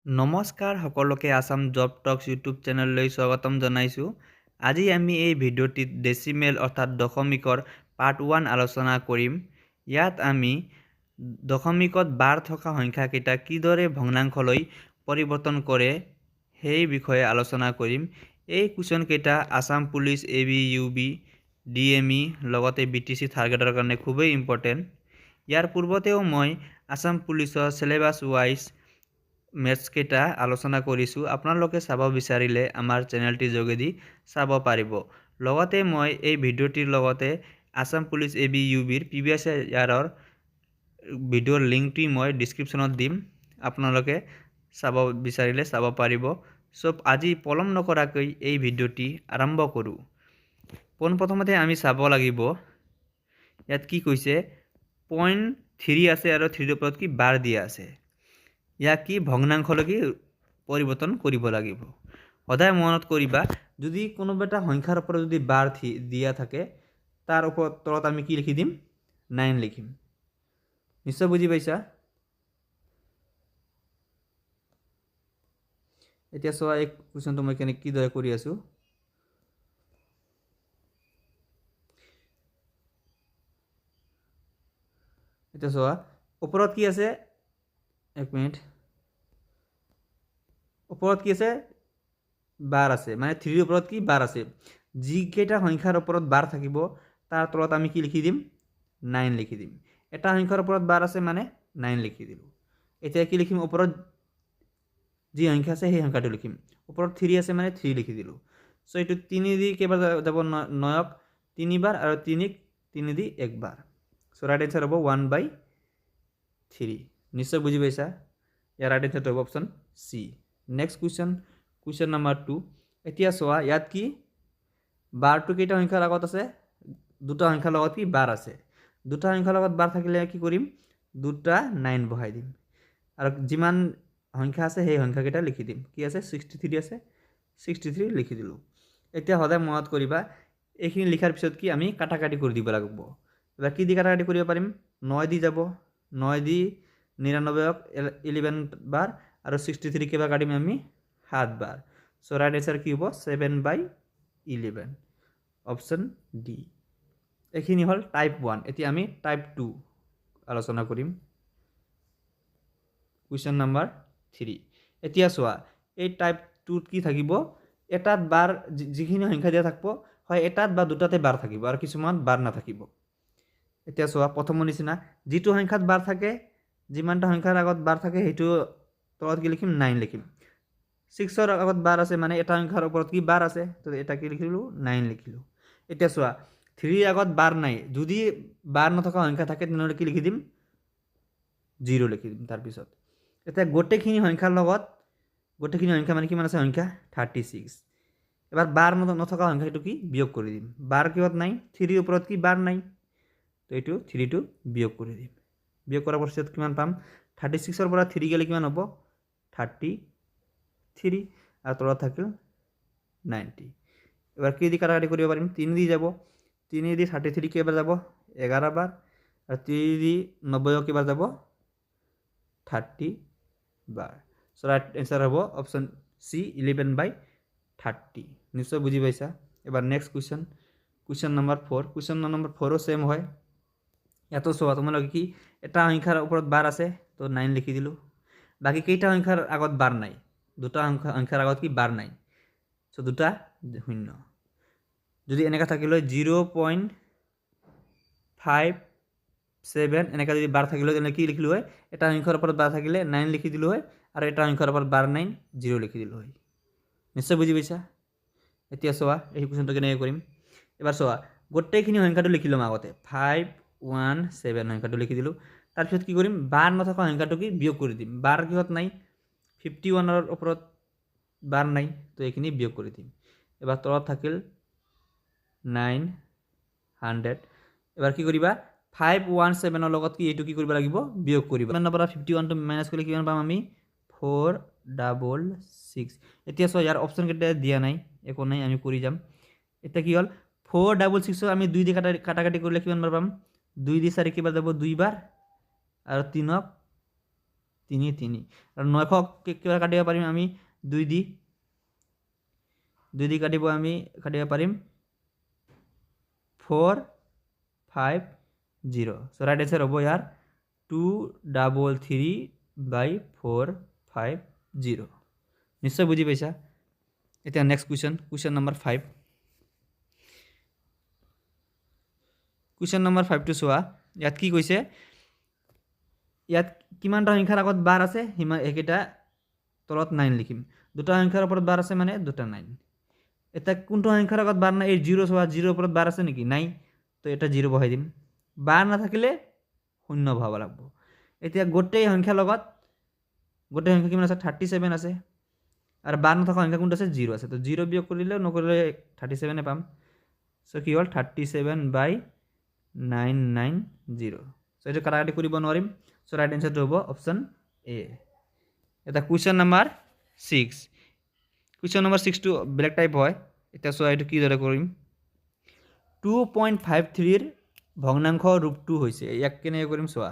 নমস্কাৰ সকলোকে আসাম জব টক্স ইউটিউব চেনেললৈ স্বাগতম জনাইছোঁ। আজি আমি এই ভিডিঅ'টিত ডেচিমেল অৰ্থাৎ দশমিকৰ পাৰ্ট 1 আলোচনা কৰিম। ইয়াত আমি দশমিকত বাৰ থকা সংখ্যাকেইটা কিদৰে ভগ্নাংশলৈ পৰিৱৰ্তন কৰে সেই বিষয়ে আলোচনা কৰিম। এই কুৱেশ্যনকেইটা আসাম পুলিচ ABUB DME লগতে BTC থাৰ্ড গ্ৰেডৰ কাৰণে খুবেই ইম্পৰ্টেণ্ট। ইয়াৰ পূৰ্বতেও মই আসাম পুলিচৰ চিলেবাছ ৱাইজ মেথছ কেইটা আলোচনা কৰিছোঁ। আপোনালোকে চাব বিচাৰিলে আমাৰ চেনেলটিৰ যোগেদি চাব পাৰিব। লগতে মই এই ভিডিঅ'টিৰ লগতে আসাম পুলিচ ABUBৰ প্ৰিভিয়াছ ইয়াৰৰ ভিডিঅ'ৰ লিংকটি মই ডিছক্ৰিপশ্যনত দিম। আপোনালোকে চাব বিচাৰিলে চাব পাৰিব। আজি পলম নকৰাকৈ এই ভিডিঅ'টি আৰম্ভ কৰোঁ। পোনপ্ৰথমতে আমি চাব লাগিব ইয়াত কি কৈছে 0.3 আছে আৰু 3ৰ ওপৰত কি বাৰ দিয়া আছে। ইয়াক কি ভগ্নাংশলৈকে পৰিৱৰ্তন কৰিব লাগিব। সদায় মনত কৰিবা যদি কোনোবা এটা সংখ্যাৰ ওপৰত যদি বাৰ দিয়া থাকে তাৰ ওপৰত তলত আমি কি লিখি দিম 9 লিখিম। নিশ্চয় বুজি পাইছা। এতিয়া চোৱা এই কুৱেশ্যনটো মই কিদৰে কৰি আছোঁ। এতিয়া চোৱা ওপৰত কি আছে, এক মিনিট, ওপৰত কি আছে বাৰ আছে, মানে 3ৰ ওপৰত কি বাৰ আছে। যিকেইটা সংখ্যাৰ ওপৰত বাৰ থাকিব তাৰ তলত আমি কি লিখি দিম 9 লিখি দিম। এটা সংখ্যাৰ ওপৰত বাৰ আছে মানে 9 লিখি দিলোঁ। এতিয়া কি লিখিম, ওপৰত যি সংখ্যা আছে সেই সংখ্যাটো লিখিম। ওপৰত 3 আছে মানে 3 লিখি দিলোঁ। চ' এইটো 3 দি কেইবাৰ যাব 9ক 3বাৰ আৰু 3ক 3 দি একবাৰ। চ' ৰাইট এনচাৰ হ'ব 1/3। নিশ্চয় বুজি পাইছা। ইয়াৰ ৰাইট এনচাৰটো হ'ব option C. Next question number 2। এতিয়া চোৱা ইয়াত কি বাৰটো কেইটা সংখ্যাৰ আগত আছে, দুটা সংখ্যাৰ লগত কি বাৰ আছে। দুটা সংখ্যাৰ লগত বাৰ থাকিলে কি কৰিম, দুটা 9 বহাই দিম আৰু যিমান সংখ্যা আছে সেই সংখ্যাকেইটা লিখি দিম। কি আছে 63 আছে, 63 লিখি দিলোঁ। এতিয়া সদায় মনত কৰিবা এইখিনি লিখাৰ পিছত কি আমি কাটাকাটি কৰি দিব লাগিব। এবাৰ কি দি কাটাকাটি কৰিব পাৰিম, 9 দি যাব, 9 দি 99ক 11 বাৰ আৰু 63 কেইবাৰ কাটিম আমি 7 বাৰ। চ' ৰাইট এনচাৰ কি হ'ব 7/11, অপশ্যন ডি। এইখিনি হ'ল টাইপ 1। এতিয়া আমি টাইপ 2 আলোচনা কৰিম। Question number 3। এতিয়া চোৱা এই টাইপ 2ত কি থাকিব, এটাত বাৰ যিখিনি সংখ্যা দিয়া থাকিব হয় এটাত বা দুটাতে বাৰ থাকিব আৰু কিছুমান বাৰ নাথাকিব। এতিয়া চোৱা প্ৰথমৰ নিচিনা যিটো সংখ্যাত বাৰ থাকে, যিমানটা সংখ্যাৰ আগত বাৰ থাকে সেইটো তলত কি লিখিম 9 লিখিম। 6ৰ আগত বাৰ আছে মানে এটা সংখ্যাৰ ওপৰত কি বাৰ আছে, তো এটা কি লিখিলোঁ 9 লিখিলোঁ। এতিয়া চোৱা 3ৰ আগত বাৰ নাই, যদি বাৰ নথকা সংখ্যা থাকে তেনেহ'লে কি লিখি দিম 0 লিখি দিম তাৰপিছত। এতিয়া গোটেইখিনি সংখ্যাৰ লগত গোটেইখিনি সংখ্যা মানে কিমান আছে সংখ্যা 36। এবাৰ বাৰ নথকা সংখ্যাটো কি বিয়োগ কৰি দিম। বাৰ কিহত নাই, 3ৰ ওপৰত কি বাৰ নাই, তো এইটো 3টো বিয়োগ কৰি দিম। বিয়োগ কৰাৰ পিছত কিমান পাম, 36ৰ পৰা 3 গ'লে কিমান হ'ব 33 আৰু তলত থাকিল 90। এবাৰ কি দি কাটাকাটি কৰিব পাৰিম, 3 দি যাব, 3 দি 33 কেইবাৰ যাব 11 বাৰ আৰু 3 দি 90 কেইবাৰ যাব 30 বাৰ। চ' ৰাইট এনচাৰ হ'ব অপশ্যন চি 11/30। নিশ্চয় বুজি পাইছা। এবাৰ next question number 4। Question number 4ও সেম হয়। ইয়াতো চোৱা তোমালোকে কি এটা সংখ্যাৰ ওপৰত বাৰ আছে তো 9 লিখি দিলোঁ। বাকী কেইটা সংখ্যাৰ আগত বাৰ নাই, দুটা সংখ্যাৰ আগত কি বাৰ নাই, চ' দুটা 0। যদি এনেকা থাকিলে 0.57 এনেকা যদি বাৰ থাকিলে তেনে কি লিখিলোঁ হয়, এটা সংখ্যাৰ ওপৰত বাৰ থাকিলে 9 লিখি দিলোঁ হয় আৰু এটা সংখ্যাৰ ওপৰত বাৰ নাই 0 লিখি দিলোঁ হয়। নিশ্চয় বুজি পাইছা। এতিয়া চোৱা এই কুৱেশ্যনটো কেনেকৈ কৰিম। এবাৰ চোৱা গোটেইখিনি সংখ্যাটো লিখি ল'ম আগতে 517 সংখ্যাটো লিখি দিলোঁ। তাৰপিছত কি কৰিম, বাৰ নথকা সংখ্যাটো কি বিয়োগ কৰি দিম। বাৰ কিহত নাই, 51ৰ ওপৰত বাৰ নাই, তো এইখিনি বিয়োগ কৰি দিম। এবাৰ তলত থাকিল 900। এবাৰ কি কৰিবা 517ৰ লগত কি এইটো কি কৰিব লাগিব বিয়োগ কৰিবা। 9 পৰা 51টো মাইনাছ কৰিলে কিমান পাম আমি 466। এতিয়া চোৱা ইয়াৰ অপশ্যন কেইটা দিয়া নাই, একো নাই আমি কৰি যাম। এতিয়া কি হ'ল 466 আমি 2 দি কাটাকাটি কৰিলে কিমান বাৰ পাম, 2 দি 4 কেইবাৰ যাব 2 বাৰ আৰু 3ক তিনি তিনি আৰু 900 কিবা কাটিব পাৰিম আমি 2 দি কাটিব পাৰিম 450 সো ৰাইট आंसर হ'ব ইয়াৰ 233/450 নিশ্চয় বুজি পাইছা এতিয়া next question number 5 question number 5 টো চোৱা ইয়াত কি কৈছে ইয়াত কিমানটা সংখ্যাৰ আগত বাৰ আছে হিমা একেটা তলত 9 লিখিম দুটা সংখ্যাৰ ওপৰত বাৰ আছে মানে দুটা 9 এটা কোনটো সংখ্যাৰ আগত বাৰ নাই এই 0 চোৱা 0 ওপৰত বাৰ আছে নেকি নাই তো এটা 0 বহাই দিম বাৰ না থাকিলে শূন্য বহাব লাগিব এতিয়া গোটেই সংখ্যা লগত গোটেই সংখ্যা কিমান আছে 37 আছে আর বাৰ নথকা সংখ্যা কোনটা আছে 0 আছে তো 0 বিয়োগ কৰিলে নকৰিলে 37 এ পাম সো কি হল 37/990 সো এটা কাটাকাটি কৰিব নোৱাৰিম সো ৰাইট आंसर হ'ব অপশন এ এটা কুৱেশ্যন নম্বৰ 6 কুৱেশ্যন নম্বৰ 6 টো ব্লেক টাইপ হয় এটা সো এটো কি দৰে কৰিম 2.53 ৰ ভগ্নাংশ ৰূপটো হৈছে ইয়াক কেনে কৰিম চোৱা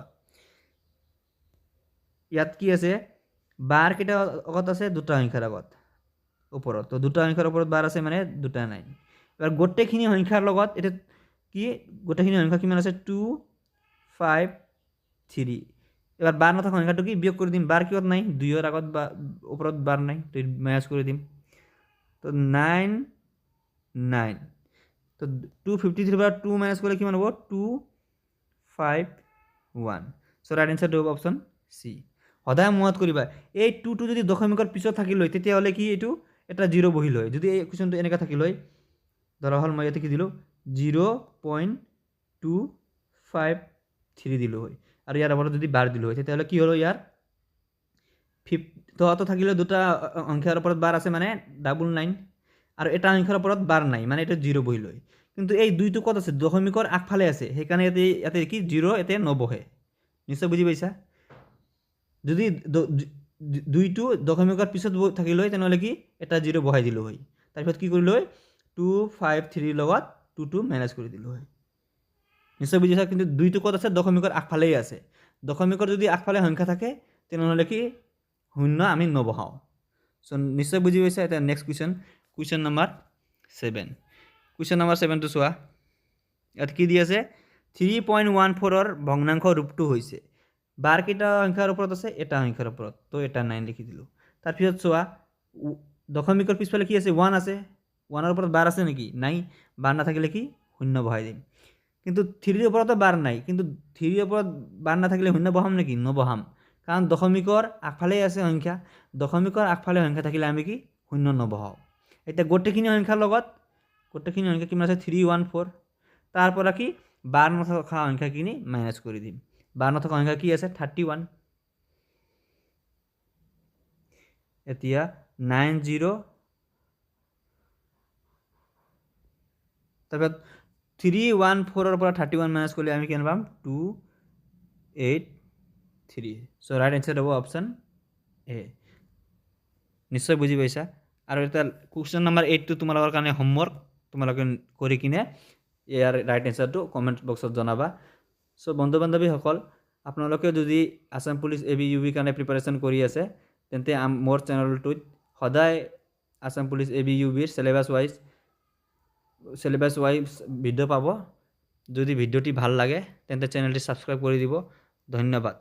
ইয়াত কি আছে বাৰ কেটা আগত আছে দুটা সংখ্যাৰ আগত ওপৰত তো দুটা সংখ্যাৰ ওপৰত বাৰ আছে মানে দুটা 9 এবাৰ গোটেইখিনি সংখ্যাৰ লগত এটা কি গোটেইখিনি সংখ্যা কিমান আছে 253 এবাৰ বাৰ নথকা সংখ্যাটো কি বিয়োগ কৰি দিম বাৰ কিয়ত নাই 2 ৰ আগত ওপৰত বাৰ নাই তো মাইনাস কৰি দিম তো 9 9 তো 253 পৰা 2 মাইনাস কৰিলে কিমান হ'ব 251 সো ৰাইট आंसर হ'ব অপশন সি সদায় মনত কৰিবা এই 2 টো যদি দশমিকৰ পিছত থাকিল হয় তেতিয়া হলে কি এটো এটা 0 বহিল হয় যদি এই কোৱেশ্যনটো এনেকা থাকিল হয় ধৰা হল মই ইয়াতে কি দিলো 0.253 দিলো হয় আৰু ইয়াৰ ওপৰত যদি বাৰ দিলো হয় তেতিয়া হলে কি হলো ইয়াৰ 50 তো থাকিলে দুটা সংখ্যাৰ ওপৰত বাৰ আছে মানে 99 আৰু এটা সংখ্যাৰ ওপৰত বাৰ নাই মানে এটা 0 বহিল হয় কিন্তু এই দুইটো কত আছে দশমিকৰ আগফালে আছে সেইকাৰণে ইয়াতে কি 0 এতে নবহে নিশ্চয় বুজি পাইছা যদি দুইটো দশমিকৰ পিছত থাকিল হয় তেনেহলে কি এটা 0 বহাই দিলো হয় তাৰপিছত কি কৰিলো হয় 253 লগত 2 মাইনাস কৰি দিলো হয় নিশ্চয় বুজিছা কিন্তু দুইটো কত আছে দশমিকৰ আগফালেই আছে দশমিকৰ যদি আগফালে সংখ্যা থাকে তেনেহলে কি শূন্য আমি নবহাও সো নিশ্চয় বুজি পাইছা এটা next question number 7 question number 7 টো চোৱা ইয়াত কি দি আছে 3.14 ৰ ভগ্নাংশ ৰূপটো হৈছে বাৰ কেটা সংখ্যাৰ ওপৰত আছে এটা সংখ্যাৰ ওপৰত তো এটা 9 লিখি দিলো তাৰ পিছত চোৱা দশমিকৰ পিছফালে কি আছে 1 আছে 1 ৰ ওপৰত বাৰ আছে নেকি নাই বাৰ না থাকিলে কি শূন্য বহাই দিম কিন্তু 3 ৰ ওপৰতো বাৰ নাই কিন্তু 3 ৰ ওপৰত বাৰ না থাকিলে শূন্য বহাম নেকি নবহাম কাৰণ দশমিকৰ আগফালে আছে সংখ্যা দশমিকৰ আগফালে সংখ্যা থাকিলে আমি কি শূন্য নবহাও এটা গোটেইখিনি সংখ্যাৰ লগত গোটেইখিনি সংখ্যা কিমান আছে 314 তাৰ পৰা কি বাৰ নথকা সংখ্যাখিনি মাইনাস কৰি দিম বাৰ নথকা সংখ্যা কি আছে 31 এতিয়া 90 তাৰপিছত 314 ৰ পৰা 31 মাইনাস কৰিলে আমি কিমান পাম 283 সো ৰাইট आंसर হ'ব অপশন এ নিশ্চয় বুজি পাইছা আৰু এটা কুৱেশ্যন নম্বৰ 8 টো তোমালোকৰ কাৰণে হোমৱৰ্ক তোমালোকে কৰি কিনে ইয়াৰ ৰাইট आंसर টো কমেন্ট বক্সত জনাবা সো বন্ধু বান্ধৱী সকল আপোনালোকে যদি আসাম পুলিচ এবিইউবি কাৰণে প্ৰিপাৰেচন কৰি আছে তেন্তে মোৰ চেনেলটোত সদায় আসাম পুলিচ এবিইউবিৰ সিলেবাস ওয়াইজ ভিডিও পাব যদি ভিডিওটি ভাল লাগে তেন্তে চ্যানেলটি সাবস্ক্রাইব করে দিব ধন্যবাদ।